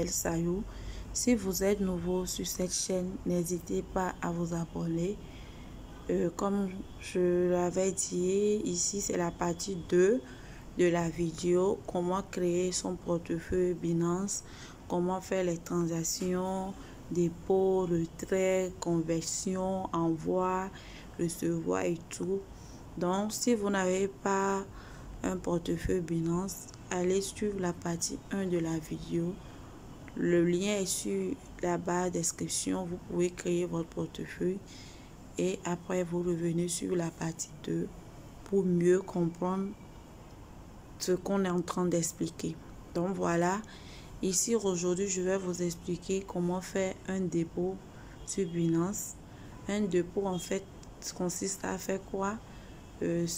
Michel Sayou. Si vous êtes nouveau sur cette chaîne, n'hésitez pas à vous abonner. Comme je l'avais dit, ici c'est la partie 2 de la vidéo. Comment créer son portefeuille Binance, comment faire les transactions, dépôt, retrait, conversion, envoi, recevoir et tout. Donc si vous n'avez pas un portefeuille Binance, allez suivre la partie 1 de la vidéo. Le lien est sur la barre description. Vous pouvez créer votre portefeuille et après vous revenez sur la partie 2 pour mieux comprendre ce qu'on est en train d'expliquer. Donc voilà, ici aujourd'hui je vais vous expliquer comment faire un dépôt sur Binance. Un dépôt en fait consiste à faire quoi?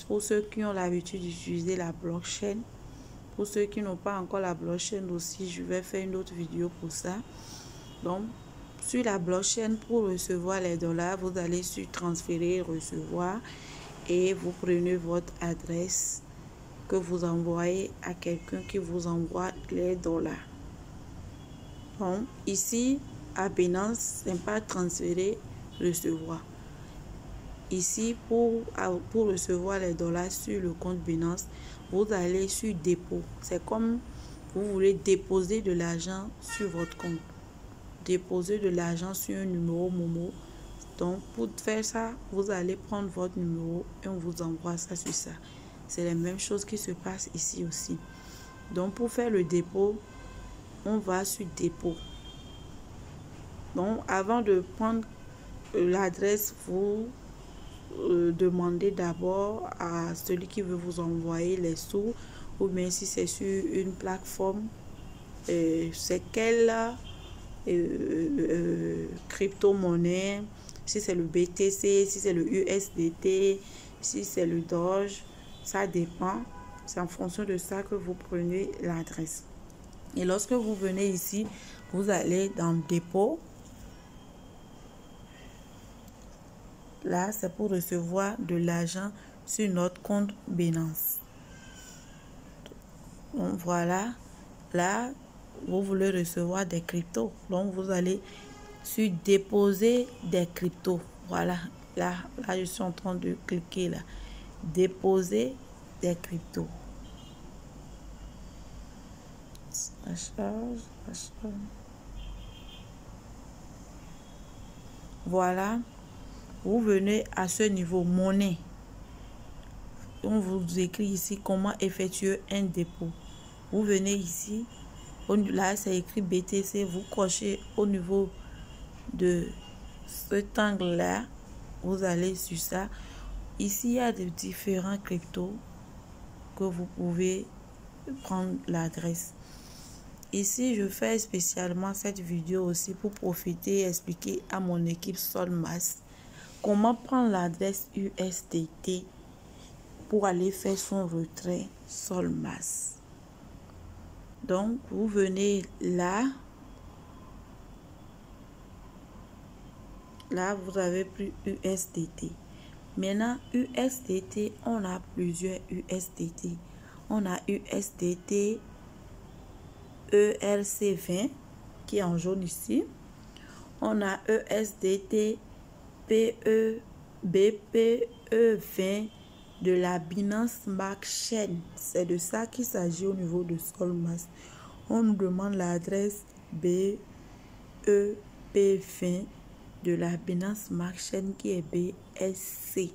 Pour ceux qui ont l'habitude d'utiliser la blockchain, pour ceux qui n'ont pas encore la blockchain aussi, je vais faire une autre vidéo pour ça. Donc sur la blockchain, pour recevoir les dollars, vous allez sur transférer, recevoir et vous prenez votre adresse que vous envoyez à quelqu'un qui vous envoie les dollars. Donc ici à Binance, c'est pas transférer, recevoir. Ici, pour recevoir les dollars sur le compte Binance, vous allez sur dépôt. C'est comme vous voulez déposer de l'argent sur votre compte. Déposer de l'argent sur un numéro Momo. Donc, pour faire ça, vous allez prendre votre numéro et on vous envoie ça sur ça. C'est la même chose qui se passe ici aussi. Donc, pour faire le dépôt, on va sur dépôt. Donc, avant de prendre l'adresse, vous demandez d'abord à celui qui veut vous envoyer les sous, ou bien si c'est sur une plateforme, c'est quelle crypto-monnaie, si c'est le BTC, si c'est le USDT, si c'est le Doge, ça dépend. C'est en fonction de ça que vous prenez l'adresse. Et lorsque vous venez ici, vous allez dans le dépôt. Là, c'est pour recevoir de l'argent sur notre compte Binance. Donc voilà, là, vous voulez recevoir des cryptos. Donc vous allez sur déposer des cryptos. Voilà, là, je suis en train de cliquer là. Déposer des cryptos. La charge. Voilà. Vous venez à ce niveau monnaie. On vous écrit ici comment effectuer un dépôt. Vous venez ici. Là, c'est écrit BTC. Vous cochez au niveau de cet angle-là. Vous allez sur ça. Ici, il y a de différents cryptos que vous pouvez prendre l'adresse. Ici, je fais spécialement cette vidéo aussi pour profiter et expliquer à mon équipe Solmas comment prendre l'adresse USDT pour aller faire son retrait Solmas. Donc, vous venez là. Là, vous avez plus USDT. Maintenant, USDT, on a plusieurs USDT. On a USDT ERC20 qui est en jaune ici. On a USDT BPE20 de la Binance Smart Chain. C'est de ça qu'il s'agit au niveau de Solmas. On nous demande l'adresse BEP20 de la Binance Smart Chain qui est BSC.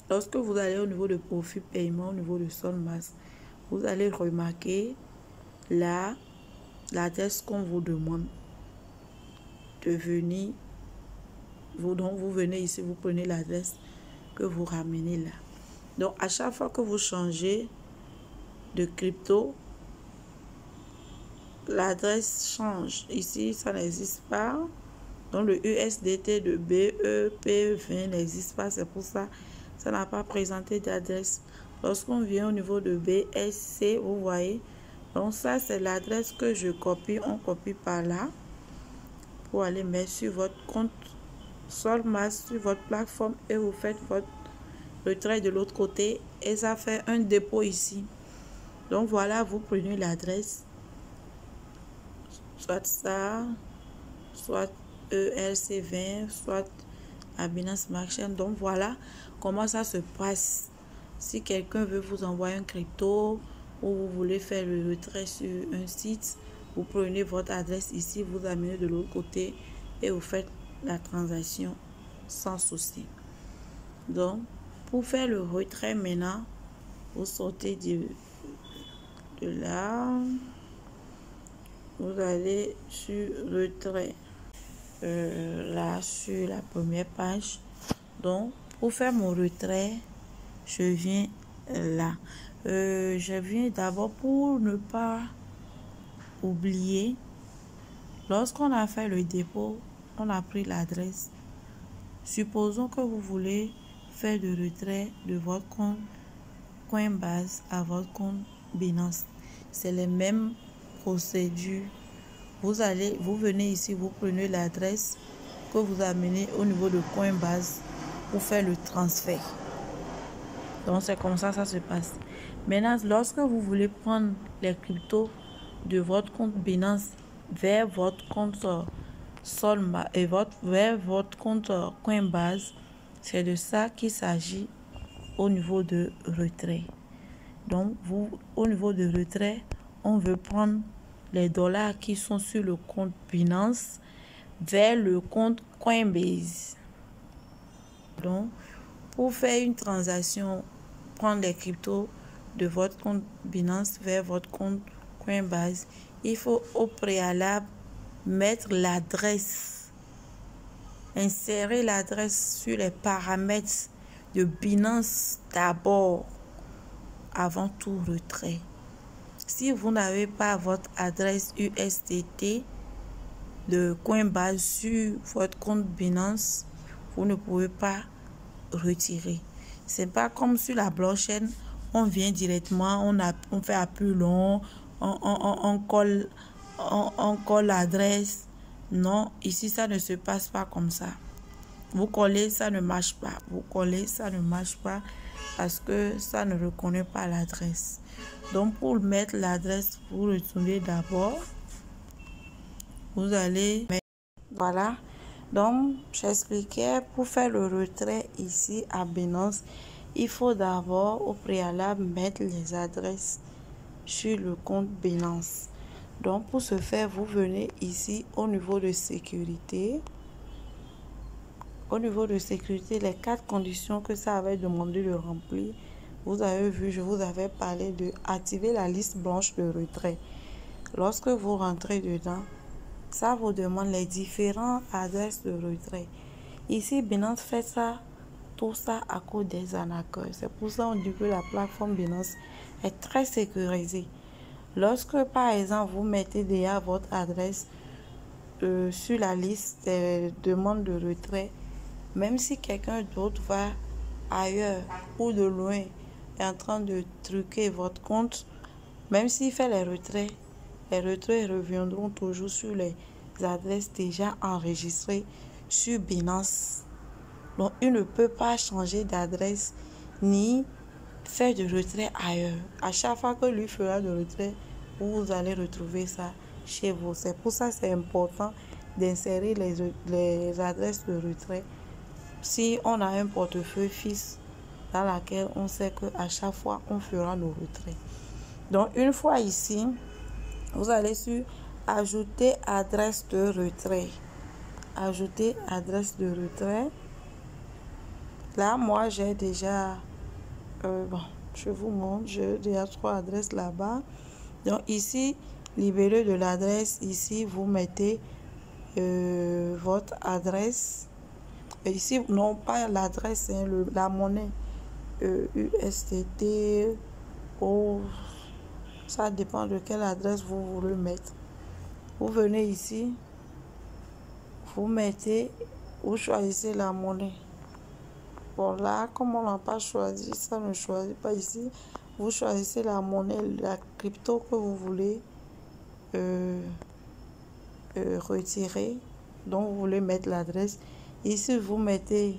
Lorsque vous allez au niveau de profil paiement, au niveau de Solmas, vous allez remarquer là l'adresse qu'on vous demande de venir. Donc vous venez ici, vous prenez l'adresse que vous ramenez là. Donc à chaque fois que vous changez de crypto, l'adresse change. Ici, ça n'existe pas. Donc le USDT de BEP20 n'existe pas. C'est pour ça ça n'a pas présenté d'adresse. Lorsqu'on vient au niveau de BSC, vous voyez. Donc ça, c'est l'adresse que je copie. On copie par là pour aller mettre sur votre compte Solmas, sur votre plateforme, et vous faites votre retrait de l'autre côté et ça fait un dépôt ici. Donc voilà, vous prenez l'adresse soit ça, soit ERC20, soit à Binance Smart Chain. Donc voilà comment ça se passe. Si quelqu'un veut vous envoyer un crypto ou vous voulez faire le retrait sur un site, vous prenez votre adresse ici, vous amenez de l'autre côté et vous faites la transaction sans souci. Donc pour faire le retrait maintenant, vous sortez de là, vous allez sur retrait, là sur la première page. Donc pour faire mon retrait, je viens là. Je viens d'abord pour ne pas oublier. Lorsqu'on a fait le dépôt, on a pris l'adresse. Supposons que vous voulez faire le retrait de votre compte Coinbase à votre compte Binance. C'est les mêmes procédures. Vous venez ici, vous prenez l'adresse que vous amenez au niveau de Coinbase pour faire le transfert. Donc c'est comme ça se passe. Maintenant, lorsque vous voulez prendre les cryptos de votre compte Binance vers votre compte Solma et vers votre compte Coinbase, c'est de ça qu'il s'agit au niveau de retrait. Donc au niveau de retrait, on veut prendre les dollars qui sont sur le compte Binance vers le compte Coinbase. Donc pour faire une transaction, prendre les cryptos de votre compte Binance vers votre compte Coinbase, il faut au préalable mettre l'adresse, insérer l'adresse sur les paramètres de Binance d'abord avant tout retrait. Si vous n'avez pas votre adresse USDT de Coinbase sur votre compte Binance, vous ne pouvez pas retirer. C'est pas comme sur la blockchain, on vient directement, on fait appui long, on colle l'adresse. Non, ici ça ne se passe pas comme ça. Vous collez, ça ne marche pas. Vous collez, ça ne marche pas parce que ça ne reconnaît pas l'adresse. Donc pour mettre l'adresse, vous retournez d'abord. Vous allez mettre, voilà. Donc j'expliquais, pour faire le retrait ici à Binance, il faut d'abord au préalable mettre les adresses sur le compte Binance. Donc pour ce faire, vous venez ici au niveau de sécurité. Au niveau de sécurité, les 4 conditions que ça avait demandé de remplir, vous avez vu, je vous avais parlé de activer la liste blanche de retrait. Lorsque vous rentrez dedans, ça vous demande les différentes adresses de retrait. Ici, Binance fait ça, tout ça à cause des arnaqueurs. C'est pour ça qu'on dit que la plateforme Binance est très sécurisée. Lorsque, par exemple, vous mettez déjà votre adresse sur la liste des demandes de retrait, même si quelqu'un d'autre va ailleurs ou de loin est en train de truquer votre compte, même s'il fait les retraits reviendront toujours sur les adresses déjà enregistrées sur Binance. Donc, il ne peut pas changer d'adresse ni faire de retrait ailleurs. À chaque fois que lui fera de retrait, vous allez retrouver ça chez vous. C'est pour ça que c'est important d'insérer les adresses de retrait si on a un portefeuille fixe dans laquelle on sait qu'à chaque fois on fera nos retraits. Donc une fois ici, vous allez sur ajouter adresse de retrait. Ajouter adresse de retrait. Là, moi j'ai déjà bon, je vous montre, j'ai déjà 3 adresses là-bas. Donc ici, libellé de l'adresse, ici vous mettez votre adresse. Et ici, non pas l'adresse, hein, la monnaie USDT, ou ça dépend de quelle adresse vous voulez mettre. Vous venez ici, vous mettez, vous choisissez la monnaie. Bon là, comme on n'a pas choisi, ça ne choisit pas ici. Vous choisissez la monnaie, la crypto que vous voulez retirer. Donc vous voulez mettre l'adresse. Ici, vous mettez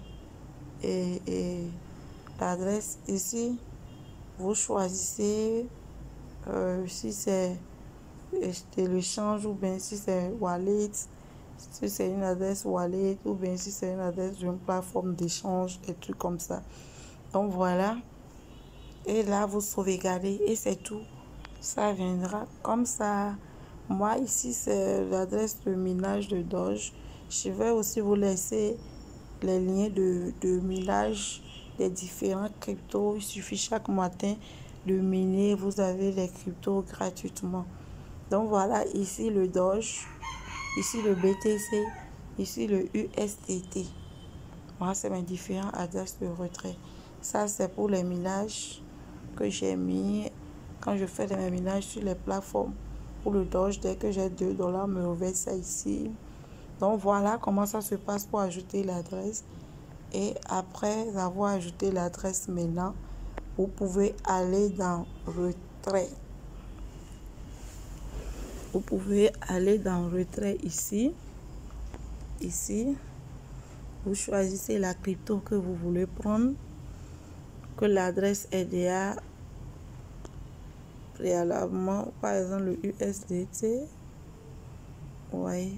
l'adresse. Ici, vous choisissez si c'est téléchange, ou bien si c'est wallet, si c'est une adresse wallet, ou bien si c'est une adresse d'une plateforme d'échange, des trucs comme ça. Donc voilà. Et là, vous sauvegardez et c'est tout. Ça viendra comme ça. Moi, ici, c'est l'adresse de minage de Doge. Je vais aussi vous laisser les liens de minage des différents cryptos. Il suffit chaque matin de miner. Vous avez les cryptos gratuitement. Donc voilà, ici le Doge, ici le BTC, ici le USDT. Moi, c'est mes différentes adresses de retrait. Ça, c'est pour les minages que j'ai mis quand je fais mes minages sur les plateformes. Pour le Doge, dès que j'ai $2, me reverse ça ici. Donc voilà comment ça se passe pour ajouter l'adresse. Et après avoir ajouté l'adresse maintenant, vous pouvez aller dans retrait. Vous pouvez aller dans retrait ici. Ici, vous choisissez la crypto que vous voulez prendre, que l'adresse est préalablement, par exemple le USDT. Ouais,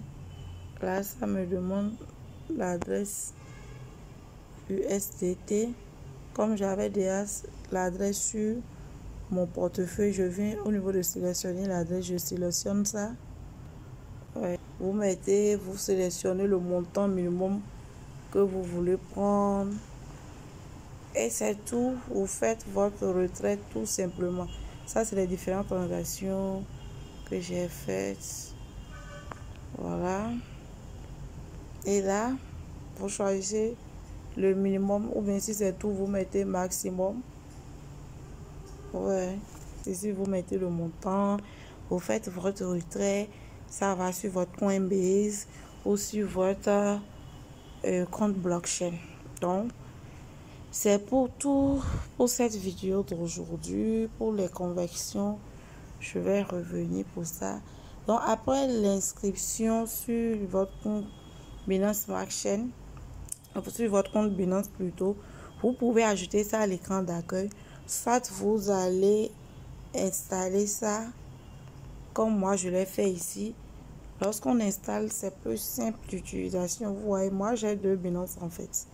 là ça me demande l'adresse USDT. Comme j'avais déjà l'adresse sur mon portefeuille, je viens au niveau de sélectionner l'adresse, je sélectionne ça. Ouais. Vous sélectionnez le montant minimum que vous voulez prendre. Et c'est tout. Vous faites votre retrait tout simplement. Ça, c'est les différentes transactions que j'ai faites. Voilà. Et là, vous choisissez le minimum, ou bien si c'est tout, vous mettez maximum. Ouais. Ici, vous mettez le montant. Vous faites votre retrait. Ça va sur votre Coinbase ou sur votre compte blockchain. Donc, c'est pour tout pour cette vidéo d'aujourd'hui. Pour les conversions, je vais revenir pour ça. Donc, après l'inscription sur votre compte Binance Smart Chain, sur votre compte Binance plutôt, vous pouvez ajouter ça à l'écran d'accueil. Soit vous allez installer ça comme moi je l'ai fait ici. Lorsqu'on installe, c'est plus simple d'utilisation. Vous voyez, moi j'ai deux Binance en fait.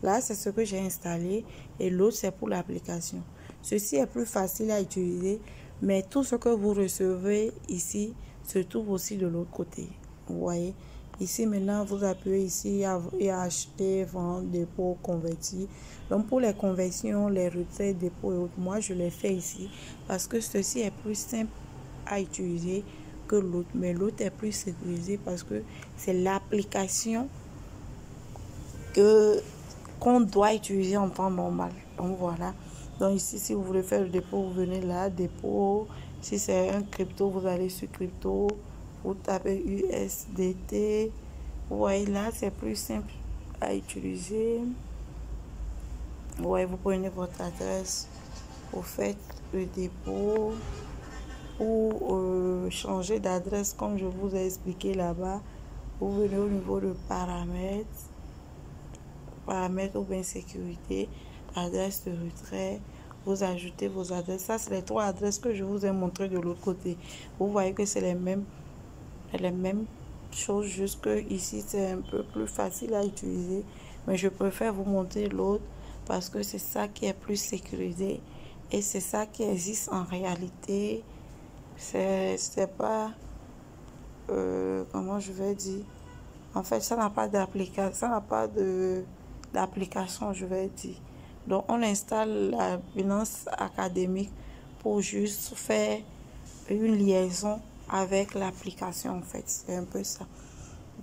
Là, c'est ce que j'ai installé et l'autre, c'est pour l'application. Ceci est plus facile à utiliser, mais tout ce que vous recevez ici se trouve aussi de l'autre côté. Vous voyez, ici maintenant, vous appuyez ici et acheter, vendre, dépôt, convertir. Donc, pour les conversions, les retraits, dépôts et autres, moi, je les fais ici parce que ceci est plus simple à utiliser que l'autre. Mais l'autre est plus sécurisé parce que c'est l'application qu'on doit utiliser en temps normal. Donc voilà. Donc ici, si vous voulez faire le dépôt, vous venez là, dépôt. Si c'est un crypto, vous allez sur crypto, vous tapez USDT. Vous voyez là, c'est plus simple à utiliser. Vous voyez, vous prenez votre adresse, vous faites le dépôt ou changer d'adresse comme je vous ai expliqué là-bas. Vous venez au niveau de paramètres ou bien sécurité, adresse de retrait, vous ajoutez vos adresses. Ça, c'est les trois adresses que je vous ai montré de l'autre côté. Vous voyez que c'est les mêmes choses, juste que ici c'est un peu plus facile à utiliser, mais je préfère vous montrer l'autre parce que c'est ça qui est plus sécurisé et c'est ça qui existe en réalité. C'est pas comment je vais dire, en fait ça n'a pas d'application, ça n'a pas d'application, je vais dire. Donc on installe la Binance académique pour juste faire une liaison avec l'application, en fait c'est un peu ça.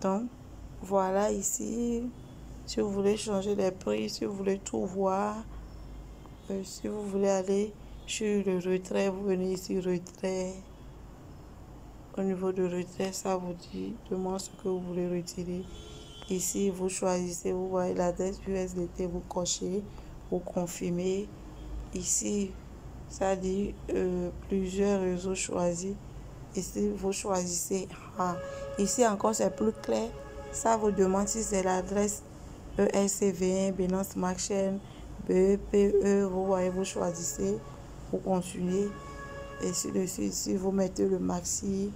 Donc voilà, ici si vous voulez changer les prix, si vous voulez tout voir, si vous voulez aller sur le retrait, vous venez ici retrait. Au niveau de retrait, ça vous dit demande ce que vous voulez retirer. Ici, vous choisissez, vous voyez l'adresse USDT, vous cochez, vous confirmez. Ici, ça dit plusieurs réseaux choisis. Ici, vous choisissez. Ici encore, c'est plus clair. Ça vous demande si c'est l'adresse ERC20, Binance Smart Chain, BEPE. Vous voyez, vous choisissez, vous continuez. ainsi de suite. Si vous mettez le maxi,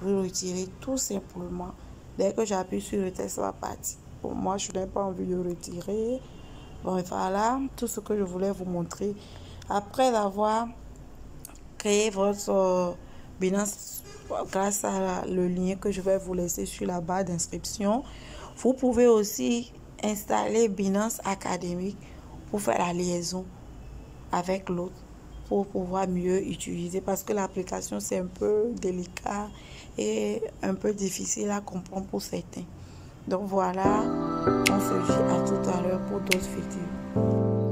vous retirez tout simplement. Dès que j'appuie sur le texte, ça va partir. Pour moi, je n'ai pas envie de retirer. Bon, voilà tout ce que je voulais vous montrer. Après avoir créé votre Binance grâce à le lien que je vais vous laisser sur la barre d'inscription, vous pouvez aussi installer Binance Academy pour faire la liaison avec l'autre, pour pouvoir mieux utiliser, parce que l'application c'est un peu délicat et un peu difficile à comprendre pour certains. Donc voilà, on se dit à tout à l'heure pour d'autres vidéos.